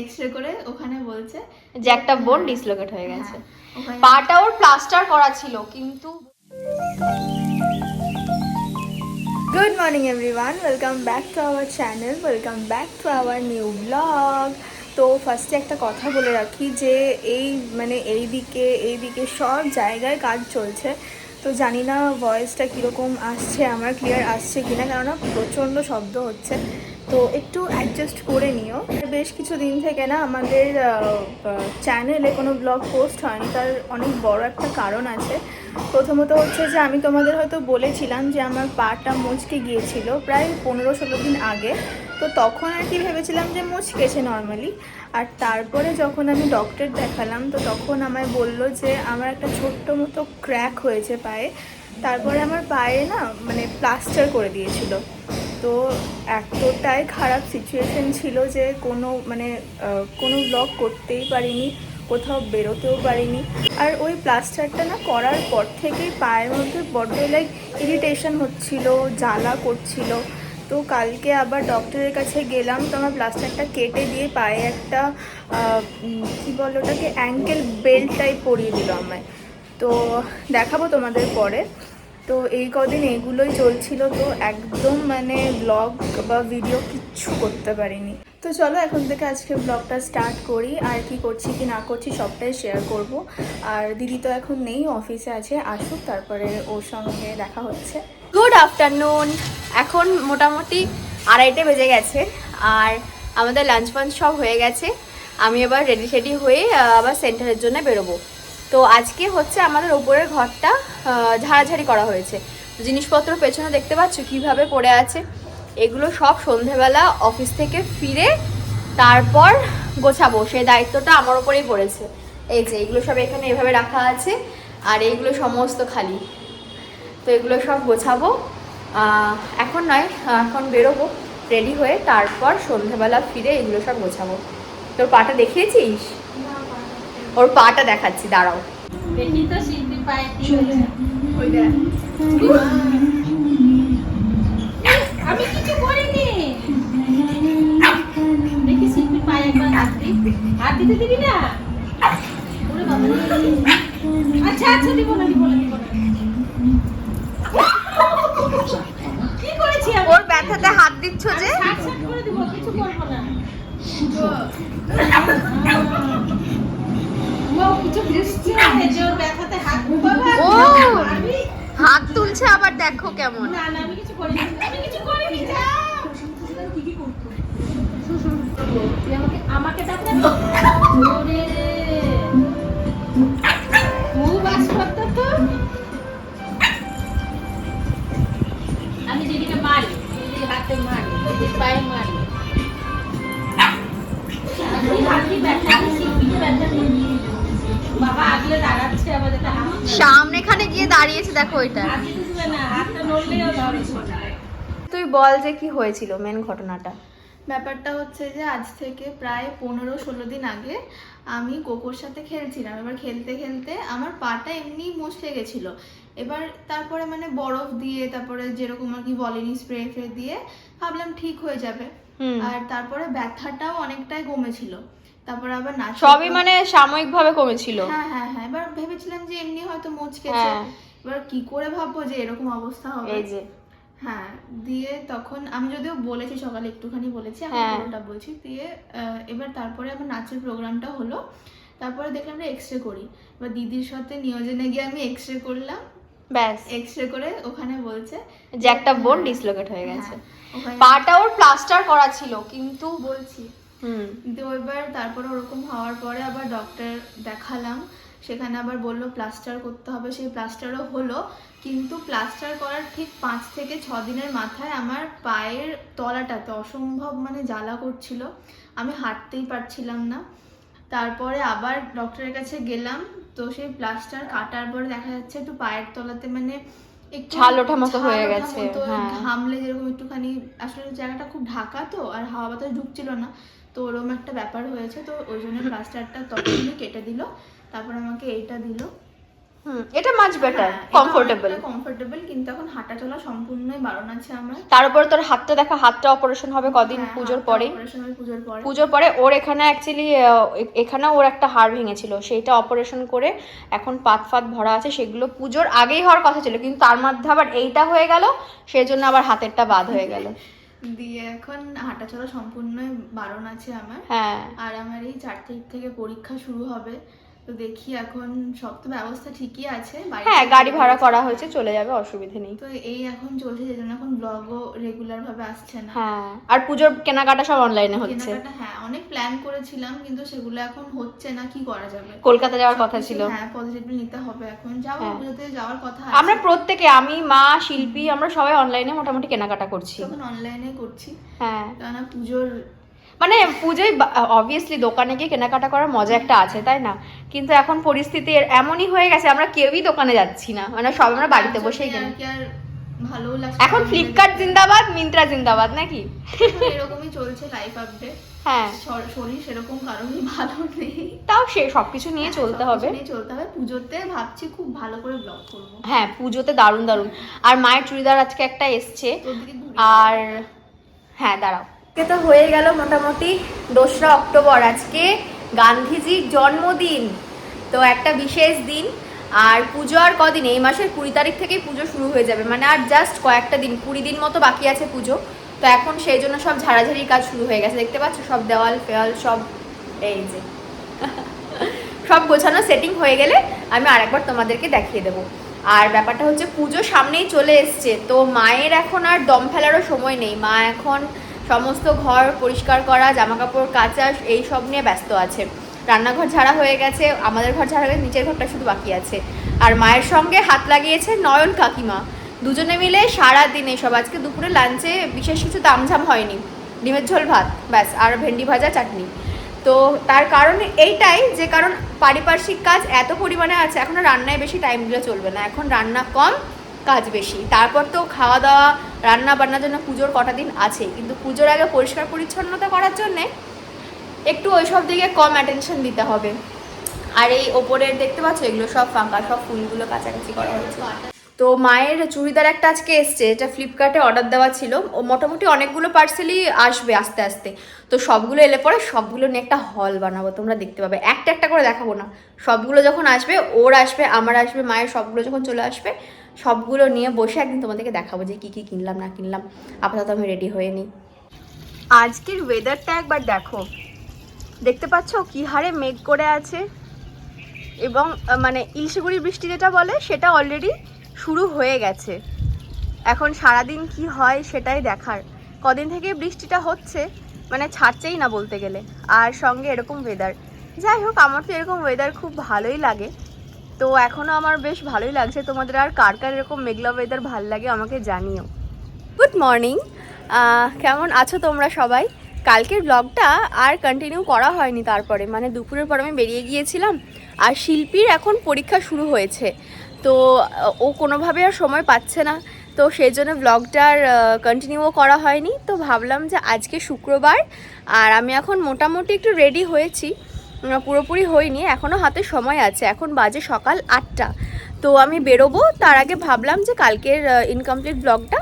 X-ray করে ওখানে বলছে যে একটা বোন ডিসলোকেট হয়ে গেছে। পাটা ওর প্লাস্টার করা ছিল কিন্তু। Good morning everyone, welcome back to our channel, welcome back to our new blog. তো ফার্স্টে একটা কথা বলে রাখি যে এইদিকে সব জায়গায় কাজ চলছে। তো জানি না ভয়েসটা কীরকম আসছে, আমার ক্লিয়ার আসছে কিনা, কেননা প্রচণ্ড শব্দ হচ্ছে। তো একটু অ্যাডজাস্ট করে নিও। বেশ কিছু দিন থেকে না আমাদের চ্যানেলে কোনো ব্লগ পোস্ট হয়নি, তার অনেক বড় একটা কারণ আছে। প্রথমত হচ্ছে যে আমি তোমাদের হয়তো বলেছিলাম যে আমার পাটা মুচকে গিয়েছিল প্রায় 15-16 দিন আগে। তো তখন আর কি ভেবেছিলাম যে মুচকেছে নর্মালি। আর তারপরে যখন আমি ডক্টর দেখালাম তো তখন আমায় বললো যে আমার একটা ছোট্ট মতো ক্র্যাক হয়েছে পায়ে। তারপরে আমার পায়ে না প্লাস্টার করে দিয়েছিল। তো এতটাই খারাপ সিচুয়েশন ছিল যে কোনো ব্লগ করতেই পারিনি, কোথাও বেরোতেও পারিনি। আর ওই প্লাস্টারটা না করার পর থেকেই পায়ের মধ্যে বড্ড ইরিটেশন হচ্ছিল, জ্বালা করছিল। তো কালকে আবার ডক্টরের কাছে গেলাম, তো আমার প্লাস্টারটা কেটে দিয়ে পায়ে একটা কী বলে ওটাকে অ্যাঙ্কেল বেল্ট টাইপ পরিয়ে দিল আমায়। তো দেখাবো তোমাদের পরে। তো এই কদিন এইগুলোই চলছিল, তো একদম ব্লগ বা ভিডিও কিচ্ছু করতে পারিনি। তো চলো এখন থেকে আজকে ব্লগটা স্টার্ট করি, আর কি করছি কি না করছি সবটাই শেয়ার করব। আর দিদি তো এখন নেই, অফিসে আছে, আসুক তারপরে ওর সঙ্গে দেখা হচ্ছে। গুড আফটারনুন, এখন মোটামুটি 2:30 বেজে গেছে আর আমাদের লাঞ্চ ফাঞ্চ সব হয়ে গেছে। আমি এবার রেডি হয়ে আবার সেন্টারের জন্য বেরোবো। তো আজকে হচ্ছে আমাদের ওপরের ঘরটা ঝাড়াঝাড়ি করা হয়েছে। জিনিসপত্র পেছনে দেখতে পাচ্ছ কিভাবে পড়ে আছে। এগুলো সব সন্ধেবেলা অফিস থেকে ফিরে তারপর গোছাবো, সেই দায়িত্বটা আমার ওপরেই পড়েছে। এই যে এগুলো সব এখানে এভাবে রাখা আছে আর এইগুলো সমস্ত খালি। তো এগুলো সব গোছাবো, এখন নয়, এখন বেরোবো রেডি হয়ে, তারপর সন্ধেবেলা ফিরে এগুলো সব গোছাবো। তোর পাটা দেখিয়েছিস? ওর পাটা দেখাচ্ছি, দাঁড়াও। দেখি তো শিল্পী পায়ে কি আমি কিছু করিনি। দেখি শিল্পীর পায়ে একবার হাত দিতে দিবি না? আচ্ছা আচ্ছা, দিব না। কি করেছি আমি? ওর ব্যথাতে হাত দিচ্ছ যে? ছাট করে দিব, কিছু করব না। কিছু বৃষ্টি হয়েছে, ওর ব্যথাতে হাত ও হাত তুলছে আবার, দেখো কেমন। না আমি কিছু করিনি, যা কি করতো আমাকে ডাকলে ওরে খুব আসপত্তা। তো আমি দিদিকে মারি, দিদির হাতে মারি, দিদির পায়ে মারি। বাবা আগলে দাঁড়াচ্ছে, আবার সামনেখানে গিয়ে দাঁড়িয়েছে, দেখো এটা। হাতটা নড়লেও ধরে। তুই বল যে কি হয়েছিল মেন ঘটনাটা। ব্যাপারটা হচ্ছে যে আজ থেকে প্রায় 15-16 দিন আগে আমি কোকোর সাথে খেলছিলাম। এবার খেলতে খেলতে আমার পাটা এমনি মুচকে গেছিলো। এবার তারপরে বরফ দিয়ে, তারপরে যেরকম আর কি বলেনি স্প্রে ফ্রে দিয়ে ভাবলাম ঠিক হয়ে যাবে। আর তারপরে ব্যথাটাও অনেকটাই কমেছিল। তারপরে আবার নাচ সবই সাময়িক ভাবে কমেছিল। হ্যাঁ, এবার ভেবেছিলাম যে এমনি হয়তো মুচকেছে। এবার কি করে ভাববো যে এরকম অবস্থা হবে। এই যে হ্যাঁ, দিয়ে তখন আমি যদিও বলেছি সকালে একটুখানি বলেছি, আমি পুরোটা বলছি। দিয়ে এবার তারপরে আমার নাচের প্রোগ্রামটা হলো। তারপরে দেখলাম যে এক্সরে করি। এবার দিদির সাথে নিয়োজনে গিয়ে আমি এক্সরে করলাম। ব্যাস, এক্সরে করে ওখানে বলছে যে একটা বোন ডিসলোকেট হয়ে গেছে। পাটা ওর প্লাস্টার করা ছিল কিন্তু বলছি। তো এবার তারপরে ওরকম হওয়ার পরে আবার ডক্টর দেখালাম, সেখানে আবার বললো প্লাস্টার করতে হবে। সেই প্লাস্টারও হলো, কিন্তু প্লাস্টার করার ঠিক 5 থেকে 6 দিনের মাথায় আমার পায়ের তলাটাতে অসম্ভব জ্বালা করছিল, আমি হাঁটতেই পারছিলাম না। তারপরে আবার ডক্টরের কাছে গেলাম, তো সেই প্লাস্টার কাটার পরে দেখা যাচ্ছে একটু পায়ের তলাতে একটু ছাল ওঠা মতো হয়ে গেছে। ঘামলে যেরকম একটুখানি, আসলে জায়গাটা খুব ঢাকা তো, আর হাওয়া বাতাস ঢুকছিল না, তো ওরকম একটা ব্যাপার হয়েছে। তো ওই জন্য প্লাস্টারটা তখনই কেটে দিল। তারপর আমাকে এইটা দিল, এটা মাচ বেটার, কমফোর্টেবল। কিন্তু এখন হাঁটা চলা সম্পূর্ণই বারণ আছে আমার। তার উপর তোর হাতটা দেখা, হাতটা অপারেশন হবে কদিন, পুজোর পরে। পুজোর পরে ওর এখানে অ্যাকচুয়ালি এখানে ওর একটা হাড় ভেঙেছিল, সেইটা অপারেশন করে এখন পাত ভরা আছে, সেগুলো পুজোর আগেই হওয়ার কথা ছিল, কিন্তু তার মধ্যে আবার এইটা হয়ে গেল, সেই জন্য আবার হাতেরটা বাদ হয়ে গেল। দিয়ে এখন হাঁটা চলা সম্পূর্ণ বারণ আছে আমার। হ্যাঁ, আর আমার এই 4 তারিখ থেকে পরীক্ষা শুরু হবে, তো দেখি এখন সব তো ব্যবস্থা ঠিকই আছে। হ্যাঁ, গাড়ি ভাড়া করা হয়েছে, চলে যাবে, অসুবিধা নেই। তো এই এখন চলছে, যেজন্য এখন ব্লগও রেগুলার ভাবে আসছে না। হ্যাঁ, আর পুজোর কেনাকাটা সব অনলাইনে হচ্ছে। হ্যাঁ, অনেক প্ল্যান করেছিলাম, কিন্তু সেগুলো এখন হচ্ছে না, কি করা যাবে। কলকাতা যাওয়ার কথা ছিল। হ্যাঁ, পজিটিভলি নিতে হবে, এখন যাবো, পুজোতে যাওয়ার কথা। আমরা প্রত্যেকে, আমি, মা, শিল্পী, আমরা সবাই অনলাইনে মোটামুটি কেনাকাটা করছি। তখন অনলাইনে করছি। হ্যাঁ, কারণ পুজোর মানে পুজোয় অবভিয়াসলি দোকানে গিয়ে কেনাকাটা করার মজা একটা আছে, তাই না? কিন্তু এখন পরিস্থিতি এমনই হয়ে গেছে, আমরা কেউই দোকানে যাচ্ছি না, মানে সব আমরা বাড়িতে বসেই কিনি। ভালো লাগছে এখন ফ্লিপকার্ট জিন্দাবাদ, মিন্ত্রা জিন্দাবাদ, নাকি? এরকমই চলছে লাইফ আপডেট। হ্যাঁ, শরীর সেরকম কারণই ভালো নেই, তাও সে সবকিছু নিয়ে চলতে হবে। পুজোতে ভাবছি খুব ভালো করে ব্লগ করব। হ্যাঁ, পুজোতে দারুণ দারুণ। আর মায়ের চুড়িদার আজকে একটা এসছে। আর হ্যাঁ, দাঁড়াও, তো হয়ে গেল মোটামুটি 2রা অক্টোবর, আজকে গান্ধীজির জন্মদিন, তো একটা বিশেষ দিন। আর পুজো আর কদিন, এই মাসের 20 তারিখ থেকেই পুজো শুরু হয়ে যাবে, মানে আর জাস্ট কয়েকটা দিন, 20 দিন মতো বাকি আছে পুজো। তো এখন সেই জন্য সব ঝাড়াঝাড়ির কাজ শুরু হয়ে গেছে, দেখতে পাচ্ছ সব দেওয়াল ফেয়াল সব, এই যে সব গোছানো সেটিং হয়ে গেলে আমি আরেকবার তোমাদেরকে দেখিয়ে দেবো। আর ব্যাপারটা হচ্ছে পুজো সামনেই চলে এসছে, তো মায়ের এখন আর দম ফেলারও সময় নেই। মা এখন সমস্ত ঘর পরিষ্কার করা, জামা কাপড় কাচা, এই সব নিয়ে ব্যস্ত আছে। রান্নাঘর ঝাড়া হয়ে গেছে, আমাদের ঘর ঝাড়া হয়ে নিচের ঘরটা শুধু বাকি আছে। আর মায়ের সঙ্গে হাত লাগিয়েছে নয়ন কাকিমা, দুজনে মিলে সারাদিন এসব। আজকে দুপুরে লাঞ্চে বিশেষ কিছু তামঝাম হয়নি, ডিমের ঝোল ভাত ব্যাস, আর ভেন্ডি ভাজা চাটনি। তো তার কারণ এইটাই, যে কারণ পারিপার্শ্বিক কাজ এত পরিমাণে আছে, এখন রান্নায় বেশি টাইম দিলে চলবে না, এখন রান্না কম কাজ বেশি। তারপর তো খাওয়া দাওয়া, রান্না বান্নার জন্য পুজোর কটা দিন আছে, কিন্তু পুজোর আগে পরিষ্কার পরিচ্ছন্নতা করার জন্যে একটু ওইসব দিকে কম অ্যাটেনশন দিতে হবে। আর এই ওপরের দেখতে পাচ্ছ এগুলো সব ফাঁকা, সব ফুলগুলো কাছাকাছি করা হয়েছে। তো মায়ের চুড়িদার একটা আজকে এসছে, এটা ফ্লিপকার্টে অর্ডার দেওয়া ছিল, ও মোটামুটি অনেকগুলো পার্সেলই আসবে আস্তে আস্তে। তো সবগুলো এলে পরে সবগুলো নিয়ে একটা হল বানাবো, তোমরা দেখতে পাবে, একটা একটা করে দেখাবো না, সবগুলো যখন আসবে, ওর আসবে, আমার আসবে, মায়ের সবগুলো যখন চলে আসবে, সবগুলো নিয়ে বসে একদিন তোমাদেরকে দেখাবো যে কী কী কিনলাম না কিনলাম। আপাতত আমি রেডি হয়ে নিই। আজকের ওয়েদারটা একবার দেখো, দেখতে পাচ্ছ কি হারে মেঘ করে আছে, এবং মানে ইলশেগুড়ি বৃষ্টি যেটা বলে সেটা অলরেডি শুরু হয়ে গেছে। এখন সারাদিন কি হয় সেটাই দেখার। কদিন থেকে বৃষ্টিটা হচ্ছে, মানে ছাড়ছেই না বলতে গেলে, আর সঙ্গে এরকম ওয়েদার। যাই হোক, আমার তো এরকম ওয়েদার খুব ভালোই লাগে, তো এখনও আমার বেশ ভালোই লাগছে। তোমাদের আর কার কার এরকম মেঘলা ওয়েদার ভালো লাগে আমাকে জানিও। গুড মর্নিং, কেমন আছো তোমরা সবাই? কালকের ব্লগটা আর কন্টিনিউ করা হয়নি, তারপরে মানে দুপুরের পর আমি বেরিয়ে গিয়েছিলাম। আর শিল্পীর এখন পরীক্ষা শুরু হয়েছে, তো ও কোনোভাবে আর সময় পাচ্ছে না, তো সেই জন্য ব্লগটার কন্টিনিউও করা হয়নি। তো ভাবলাম যে আজকে শুক্রবার, আর আমি এখন মোটামুটি একটু রেডি হয়েছি, পুরোপুরি হয়নি, এখনও হাতে সময় আছে, এখন বাজে সকাল 8টা। তো আমি বেরোবো, তার আগে ভাবলাম যে কালকের ইনকমপ্লিট ব্লগটা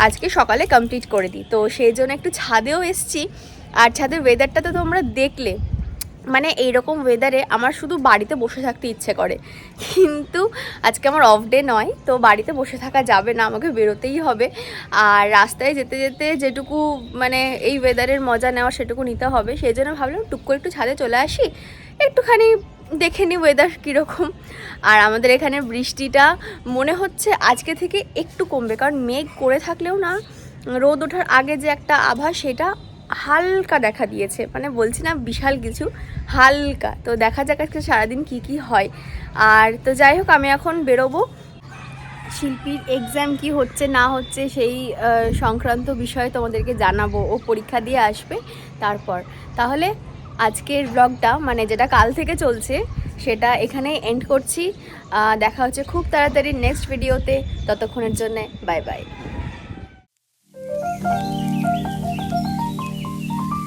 আজকে সকালে কমপ্লিট করে দিই। তো সেই জন্য একটু ছাদেও এসছি, আর ছাদের ওয়েদারটা তো তোমরা দেখলে, মানে এইরকম ওয়েদারে আমার শুধু বাড়িতে বসে থাকতে ইচ্ছে করে, কিন্তু আজকে আমার অফ ডে নয়, তো বাড়িতে বসে থাকা যাবে না, আমাকে বেরোতেই হবে। আর রাস্তায় যেতে যেতে যেটুকু মানে এই ওয়েদারের মজা নেওয়া সেটুকু নিতে হবে, সেই জন্য ভাবলাম টুক করে একটু ছাদে চলে আসি, একটুখানি দেখে নিই ওয়েদার কীরকম। আর আমাদের এখানে বৃষ্টিটা মনে হচ্ছে আজকে থেকে একটু কমবে, কারণ মেঘ করে থাকলেও না, রোদ ওঠার আগে যে একটা আভাস সেটা হালকা দেখা দিয়েছে, মানে বলছি না বিশাল কিছু, হালকা। তো দেখা যাক আজকে সারাদিন কি কি হয়। আর তো যাই হোক, আমি এখন বেরোবো, শিল্পীর এক্সাম কি হচ্ছে না হচ্ছে সেই সংক্রান্ত বিষয়ে তোমাদেরকে জানাবো, ও পরীক্ষা দিয়ে আসবে তারপর। তাহলে আজকের ব্লগটা, মানে যেটা কাল থেকে চলছে, সেটা এখানেই এন্ড করছি। দেখা হচ্ছে খুব তাড়াতাড়ি নেক্সট ভিডিওতে, ততক্ষণের জন্যে বাই বাই।